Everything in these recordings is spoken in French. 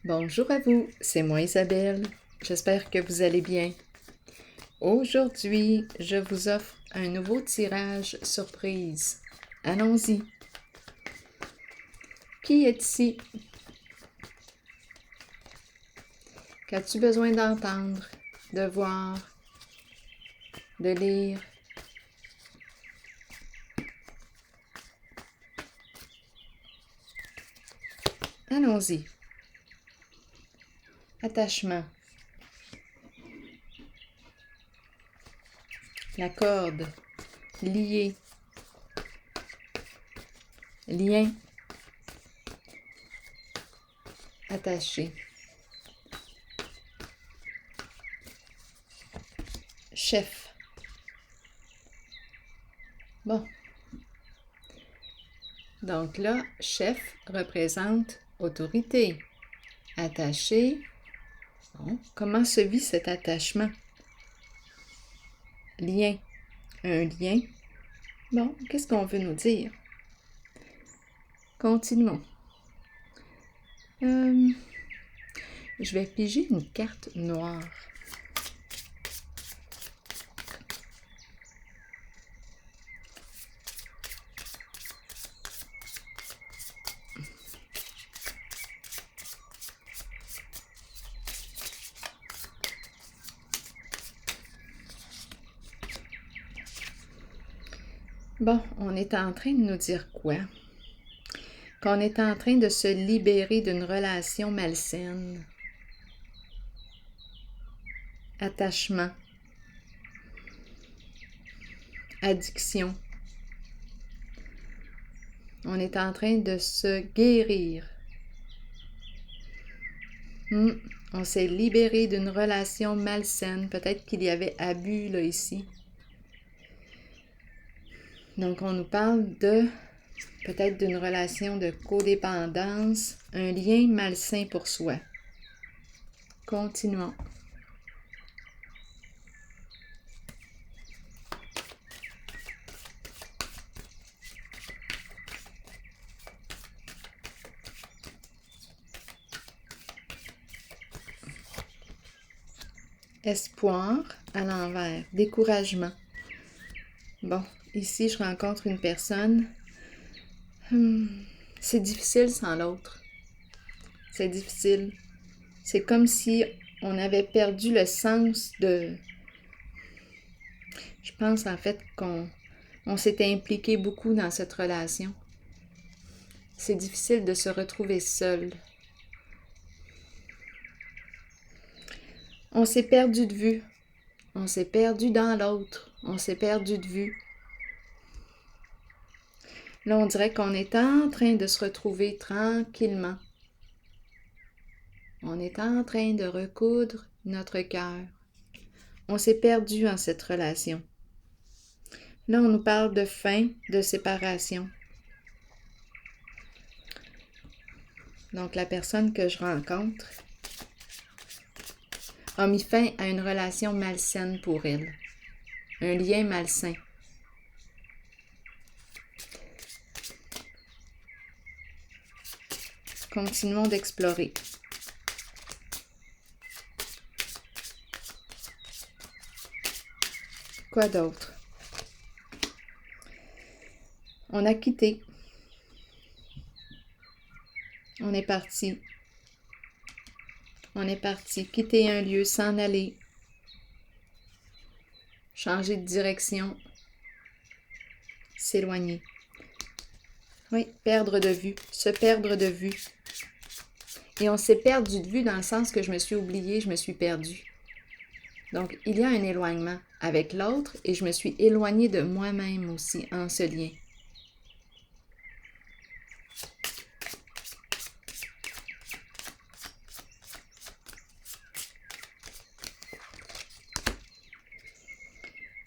Bonjour à vous, c'est moi Isabelle. J'espère que vous allez bien. Aujourd'hui, je vous offre un nouveau tirage surprise. Allons-y. Qui est ici? Qu'as-tu besoin d'entendre, de voir, de lire? Allons-y. Attachement. La corde. Lié. Lien. Attaché. Chef. Bon. Donc là, chef représente autorité. Attaché. Bon, comment se vit cet attachement? Lien. Un lien. Bon, qu'est-ce qu'on veut nous dire? Continuons. Je vais piger une carte noire. Bon, on est en train de nous dire quoi? Qu'on est en train de se libérer d'une relation malsaine. Attachement. Addiction. On est en train de se guérir. On s'est libéré d'une relation malsaine. Peut-être qu'il y avait abus là ici. Donc, on nous parle de peut-être d'une relation de codépendance, un lien malsain pour soi. Continuons. Espoir à l'envers, découragement. Bon, ici, je rencontre une personne. C'est difficile sans l'autre. C'est difficile. C'est comme si on avait perdu le sens de... Je pense en fait qu'on s'était impliqué beaucoup dans cette relation. C'est difficile de se retrouver seul. On s'est perdu de vue. On s'est perdu dans l'autre. On s'est perdu de vue. Là, on dirait qu'on est en train de se retrouver tranquillement. On est en train de recoudre notre cœur. On s'est perdu en cette relation. Là, on nous parle de fin, de séparation. Donc, la personne que je rencontre a mis fin à une relation malsaine pour elle. Un lien malsain. Continuons d'explorer. Quoi d'autre? On a quitté. On est parti. On est parti. Quitter un lieu, s'en aller. Changer de direction. S'éloigner. Oui, perdre de vue. Se perdre de vue. Et on s'est perdu de vue dans le sens que je me suis oubliée, je me suis perdue. Donc, il y a un éloignement avec l'autre et je me suis éloignée de moi-même aussi en ce lien.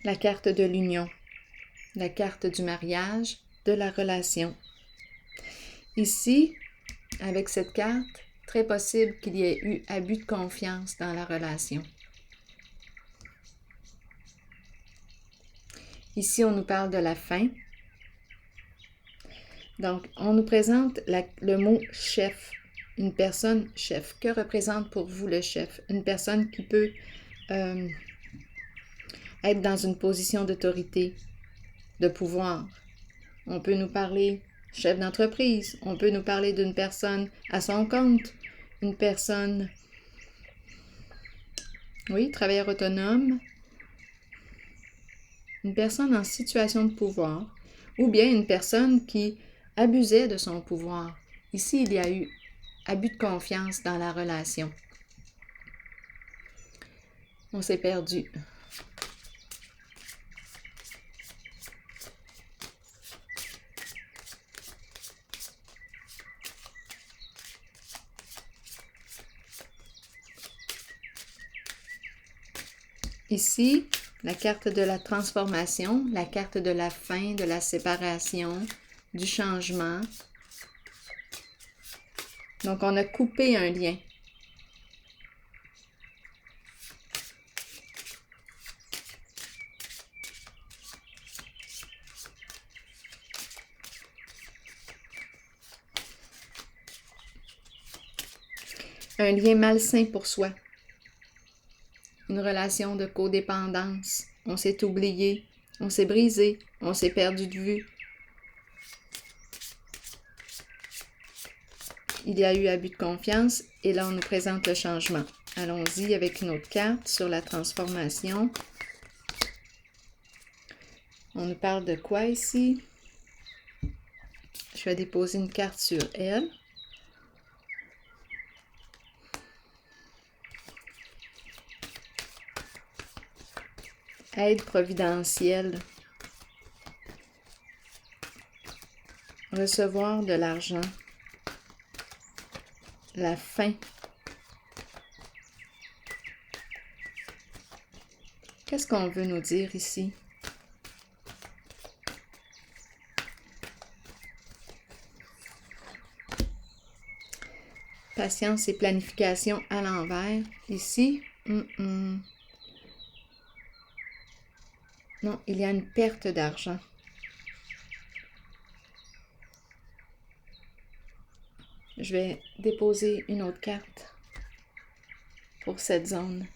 La carte de l'union, la carte du mariage, de la relation. Ici, avec cette carte, très possible qu'il y ait eu abus de confiance dans la relation. Ici, on nous parle de la fin. Donc, on nous présente le mot « chef ». une personne chef. Que représente pour vous le chef? Une personne qui peut être dans une position d'autorité, de pouvoir. On peut nous parler chef d'entreprise, on peut nous parler d'une personne à son compte, une personne, oui, travailleur autonome, une personne en situation de pouvoir, ou bien une personne qui abusait de son pouvoir. Ici, il y a eu abus de confiance dans la relation. On s'est perdu. Ici, la carte de la transformation, la carte de la fin, de la séparation, du changement. Donc, on a coupé un lien. Un lien malsain pour soi. Une relation de codépendance. On s'est oublié, on s'est brisé, on s'est perdu de vue. Il y a eu abus de confiance et là on nous présente le changement. Allons-y avec une autre carte sur la transformation. On nous parle de quoi ici? Je vais déposer une carte sur elle. Aide providentielle. Recevoir de l'argent. La fin. Qu'est-ce qu'on veut nous dire ici? Patience et planification à l'envers. Ici, non, il y a une perte d'argent. Je vais déposer une autre carte pour cette zone.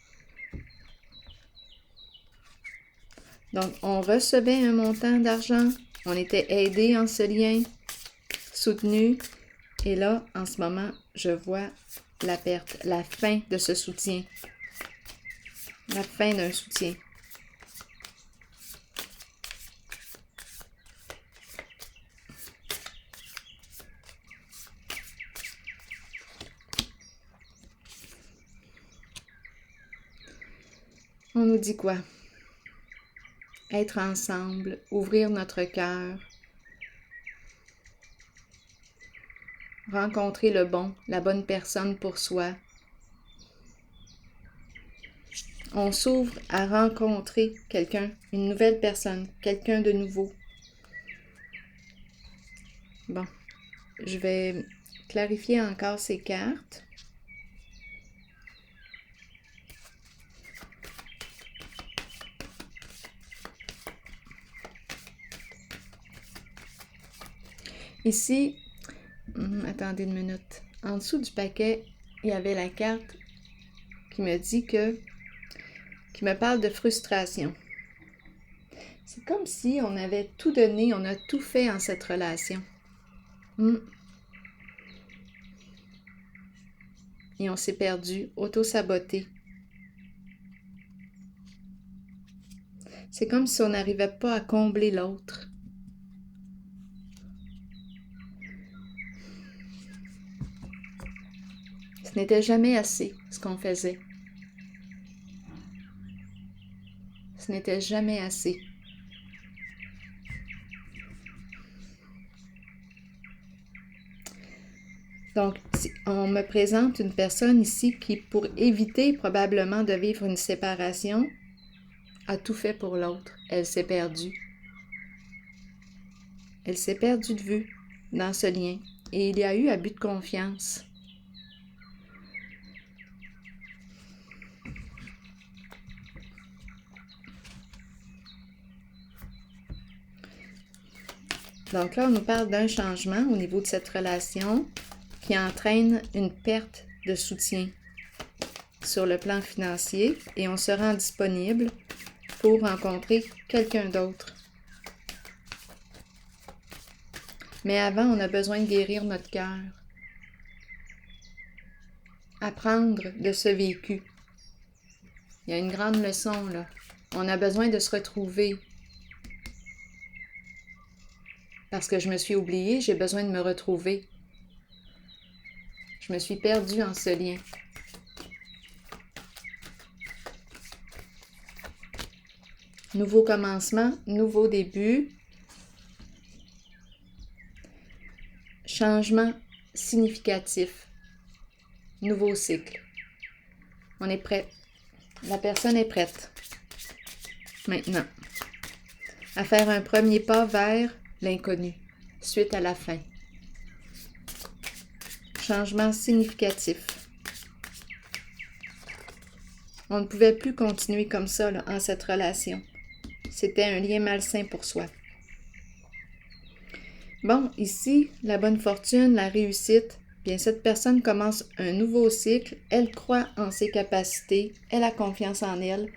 Donc, on recevait un montant d'argent, on était aidé en ce lien, soutenu, et là, en ce moment, je vois la perte, la fin de ce soutien, la fin d'un soutien. On nous dit quoi? Être ensemble, ouvrir notre cœur, rencontrer le bon, la bonne personne pour soi. On s'ouvre à rencontrer quelqu'un, une nouvelle personne, quelqu'un de nouveau. Bon, je vais clarifier encore ces cartes. Ici, attendez une minute. En dessous du paquet, il y avait la carte qui me dit qui me parle de frustration. C'est comme si on avait tout donné, on a tout fait en cette relation. Et on s'est perdu, auto-saboté. C'est comme si on n'arrivait pas à combler l'autre. Ce n'était jamais assez, ce qu'on faisait. Ce n'était jamais assez. Donc, on me présente une personne ici qui, pour éviter probablement de vivre une séparation, a tout fait pour l'autre. Elle s'est perdue. Elle s'est perdue de vue dans ce lien. Et il y a eu abus de confiance. Donc là, on nous parle d'un changement au niveau de cette relation qui entraîne une perte de soutien sur le plan financier et on se rend disponible pour rencontrer quelqu'un d'autre. Mais avant, on a besoin de guérir notre cœur. Apprendre de ce vécu. Il y a une grande leçon là. On a besoin de se retrouver. Parce que je me suis oubliée, j'ai besoin de me retrouver. Je me suis perdue en ce lien. Nouveau commencement, nouveau début. Changement significatif. Nouveau cycle. On est prêt. La personne est prête. Maintenant, à faire un premier pas vers l'inconnu, suite à la fin. Changement significatif. On ne pouvait plus continuer comme ça là, en cette relation. C'était un lien malsain pour soi. Bon, ici, la bonne fortune, la réussite, bien cette personne commence un nouveau cycle, elle croit en ses capacités, elle a confiance en elle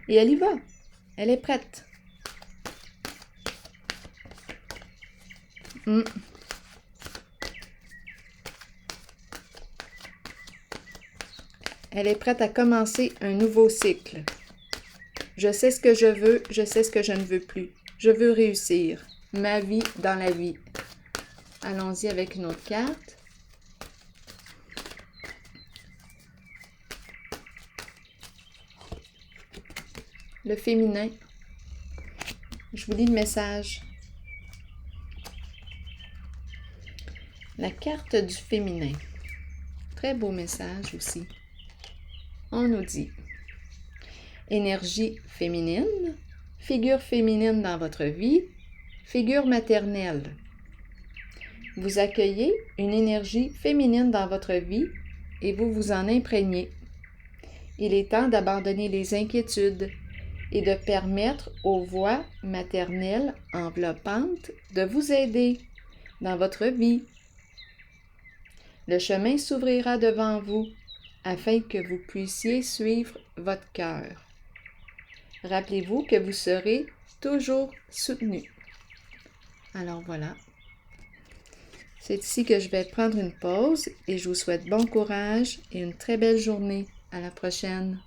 et elle y va. Elle est prête. Elle est prête à commencer un nouveau cycle. Je sais ce que je veux, je sais ce que je ne veux plus. Je veux réussir. Ma vie dans la vie. Allons-y avec une autre carte. Le féminin. Je vous lis le message. La carte du féminin. Très beau message aussi. On nous dit énergie féminine, figure féminine dans votre vie, figure maternelle. Vous accueillez une énergie féminine dans votre vie et vous vous en imprégnez. Il est temps d'abandonner les inquiétudes et de permettre aux voix maternelles enveloppantes de vous aider dans votre vie. Le chemin s'ouvrira devant vous afin que vous puissiez suivre votre cœur. Rappelez-vous que vous serez toujours soutenu. Alors voilà. C'est ici que je vais prendre une pause et je vous souhaite bon courage et une très belle journée. À la prochaine.